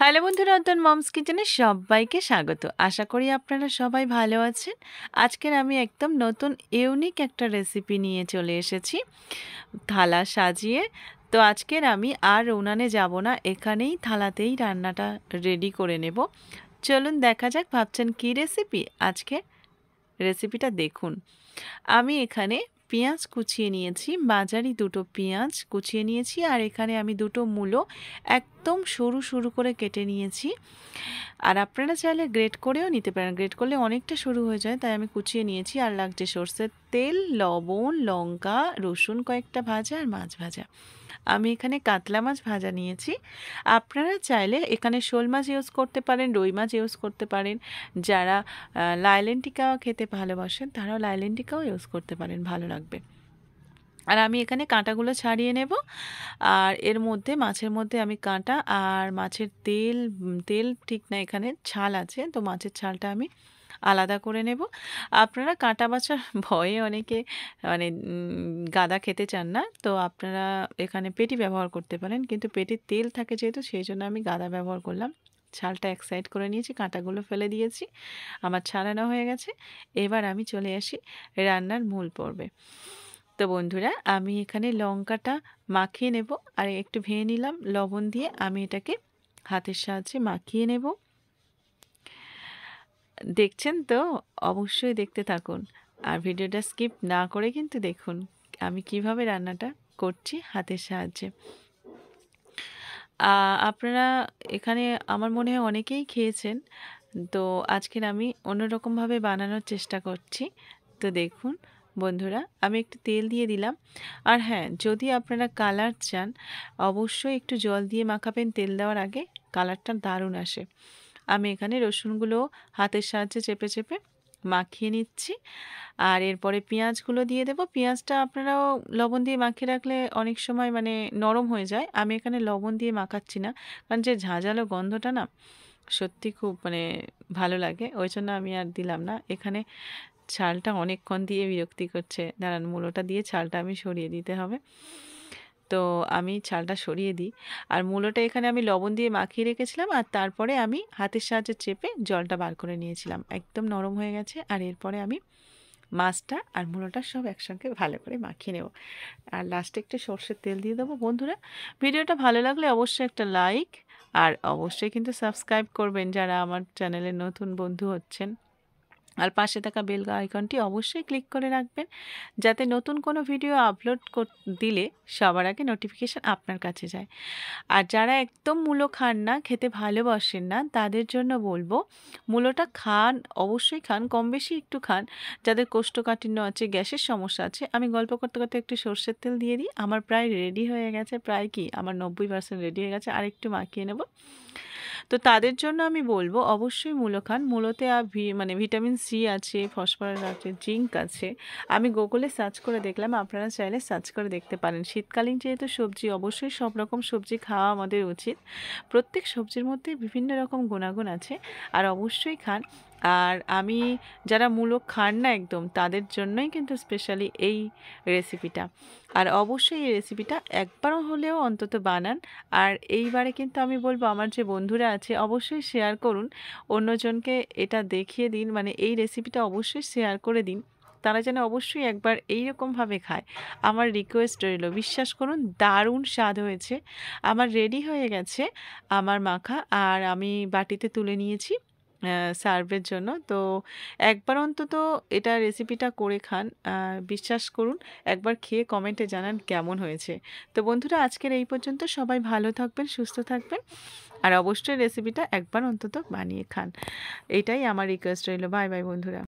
Hello বন্ধুরা, wonton moms কিচেনে সবাইকে স্বাগত। আশা করি আপনারা সবাই ভালো আছেন। আজকের আমি একদম নতুন ইউনিক একটা রেসিপি নিয়ে চলে এসেছি থালা সাজিয়ে। তো আজকের আমি আর উনানে যাব না, এখানেই থালাতেই রান্নাটা রেডি করে নেব। চলুন দেখা যাক। ভাবছেন কী রেসিপি? আজকে রেসিপিটা দেখুন। আমি এখানে পেঁয়াজ কুচিয়ে নিয়েছি, মাঝারি দুটো পেঁয়াজ কুচিয়ে নিয়েছি, আর এখানে আমি দুটো মূলো একদম সরু সরু করে কেটে নিয়েছি। আর আপনারা চাইলে গ্রেট করেও নিতে পারেন, গ্রেট করলে অনেকটা সরু হয়ে যায়, তাই আমি কুচিয়ে নিয়েছি। আর লাগছে সর্ষের তেল, লবণ, লঙ্কা, রসুন কয়েকটা ভাজা, আর মাছ ভাজা। আমি এখানে কাতলা মাছ ভাজা নিয়েছি। আপনারা চাইলে এখানে শোল মাছ ইউজ করতে পারেন, রুই মাছ ইউজ করতে পারেন। যারা লাইলেন্টিকা খেতে ভালোবাসেন তারাও লাইলেন্টিকাও ইউজ করতে পারেন, ভালো লাগবে। আর আমি এখানে কাঁটাগুলো ছাড়িয়ে নেব। আর এর মধ্যে মাছের মধ্যে আমি কাঁটা আর মাছের তেল তেল ঠিক না, এখানে ছাল আছে, তো মাছের ছালটা আমি আলাদা করে নেব। আপনারা কাঁটা বাছার ভয়ে অনেকে মানে গাদা খেতে চান না, তো আপনারা এখানে পেটি ব্যবহার করতে পারেন, কিন্তু পেটির তেল থাকে যেহেতু, সেই জন্য আমি গাদা ব্যবহার করলাম। ছালটা এক সাইড করে নিয়েছি, কাঁটাগুলো ফেলে দিয়েছি, আমার ছাড়ানো হয়ে গেছে। এবার আমি চলে আসি রান্নার মূল পর্বে। তো বন্ধুরা, আমি এখানে লঙ্কাটা মাখিয়ে নেব, আর একটু ভেঙে নিলাম লবণ দিয়ে। আমি এটাকে হাতের সাহায্যে মাখিয়ে নেব। দেখছেন তো? অবশ্যই দেখতে থাকুন, আর ভিডিওটা স্কিপ না করে কিন্তু দেখুন আমি কিভাবে রান্নাটা করছি হাতের সাহায্যে। আপনারা এখানে আমার মনে হয় অনেকেই খেয়েছেন, তো আজকের আমি অন্যরকমভাবে বানানোর চেষ্টা করছি। তো দেখুন বন্ধুরা, আমি একটু তেল দিয়ে দিলাম। আর হ্যাঁ, যদি আপনারা কালার চান অবশ্যই একটু জল দিয়ে মাখাবেন তেল দেওয়ার আগে, কালারটা দারুণ আসে। আমি এখানে রসুনগুলো হাতের সাহায্যে চেপে চেপে মাখিয়ে নিচ্ছি। আর এরপরে পেঁয়াজগুলো দিয়ে দেবো। পেঁয়াজটা আপনারাও লবণ দিয়ে মাখিয়ে রাখলে অনেক সময় মানে নরম হয়ে যায়। আমি এখানে লবণ দিয়ে মাখাচ্ছি না, কারণ যে ঝাঁঝালো গন্ধটা না সত্যি খুব মানে ভালো লাগে, ওই জন্য আমি আর দিলাম না। এখানে ছালটা অনেকক্ষণ দিয়ে বিরক্তি করছে, দাঁড়ান মূলোটা দিয়ে ছালটা আমি সরিয়ে দিতে হবে। তো আমি ছালটা সরিয়ে দিই। আর মূলোটা এখানে আমি লবণ দিয়ে মাখিয়ে রেখেছিলাম, আর তারপরে আমি হাতের সাহায্যে চেপে জলটা বার করে নিয়েছিলাম, একদম নরম হয়ে গেছে। আর এরপরে আমি মাছটা আর মূলোটা সব একসঙ্গে ভালো করে মাখিয়ে নেব। আর লাস্টে একটু সর্ষের তেল দিয়ে দেবো। বন্ধুরা, ভিডিওটা ভালো লাগলে অবশ্যই একটা লাইক, আর অবশ্যই কিন্তু সাবস্ক্রাইব করবেন যারা আমার চ্যানেলের নতুন বন্ধু হচ্ছেন। আর পাশে থাকা বেল আইকনটি অবশ্যই ক্লিক করে রাখবেন, যাতে নতুন কোনো ভিডিও আপলোড দিলে সবার আগে নোটিফিকেশান আপনার কাছে যায়। আর যারা একদম মূলো খান না, খেতে ভালোবাসেন না, তাদের জন্য বলবো মূলোটা খান, অবশ্যই খান, কম বেশি একটু খান। যাদের কোষ্ঠকাঠিন্য আছে, গ্যাসের সমস্যা আছে, আমি গল্প করতে করতে একটু সর্ষের তেল দিয়ে দিই। আমার প্রায় রেডি হয়ে গেছে, প্রায় কি আমার 90% রেডি হয়ে গেছে, আর একটু মাখিয়ে নেব। তো তাদের জন্য আমি বলবো অবশ্যই মূলো খান। মূলোতে মানে ভিটামিন সি আছে, ফসফরাস আছে, জিঙ্ক আছে। আমি গুগলে সার্চ করে দেখলাম, আপনারা চাইলে সার্চ করে দেখতে পারেন। শীতকালীন যেহেতু সবজি, অবশ্যই সব রকম সবজি খাওয়া আমাদের উচিত। প্রত্যেক সবজির মধ্যে বিভিন্ন রকম গুণাগুণ আছে, আর অবশ্যই খান। আর আমি যারা মূলো খান না একদম, তাদের জন্যই কিন্তু স্পেশালি এই রেসিপিটা। আর অবশ্যই এই রেসিপিটা একবারও হলেও অন্তত বানান। আর এইবারে কিন্তু আমি বলবো আমার যে বন্ধুরা আছে অবশ্যই শেয়ার করুন, অন্যজনকে এটা দেখিয়ে দিন, মানে এই রেসিপিটা অবশ্যই শেয়ার করে দিন, তারা যেন অবশ্যই একবার এইরকমভাবে খায়। আমার রিকোয়েস্ট রইল, বিশ্বাস করুন দারুণ স্বাদ হয়েছে। আমার রেডি হয়ে গেছে আমার মাখা, আর আমি বাটিতে তুলে নিয়েছি সার্ভের জন্য। তো একবার অন্তত এটা রেসিপিটা করে খান, বিশ্বাস করুন, একবার খেয়ে কমেন্টে জানান কেমন হয়েছে। তো বন্ধুরা, আজকের এই পর্যন্ত। সবাই ভালো থাকবেন, সুস্থ থাকবেন, আর অবশ্যই রেসিপিটা একবার অন্তত বানিয়ে খান। এটাই আমার রিকোয়েস্ট রইল। বাই বাই বন্ধুরা।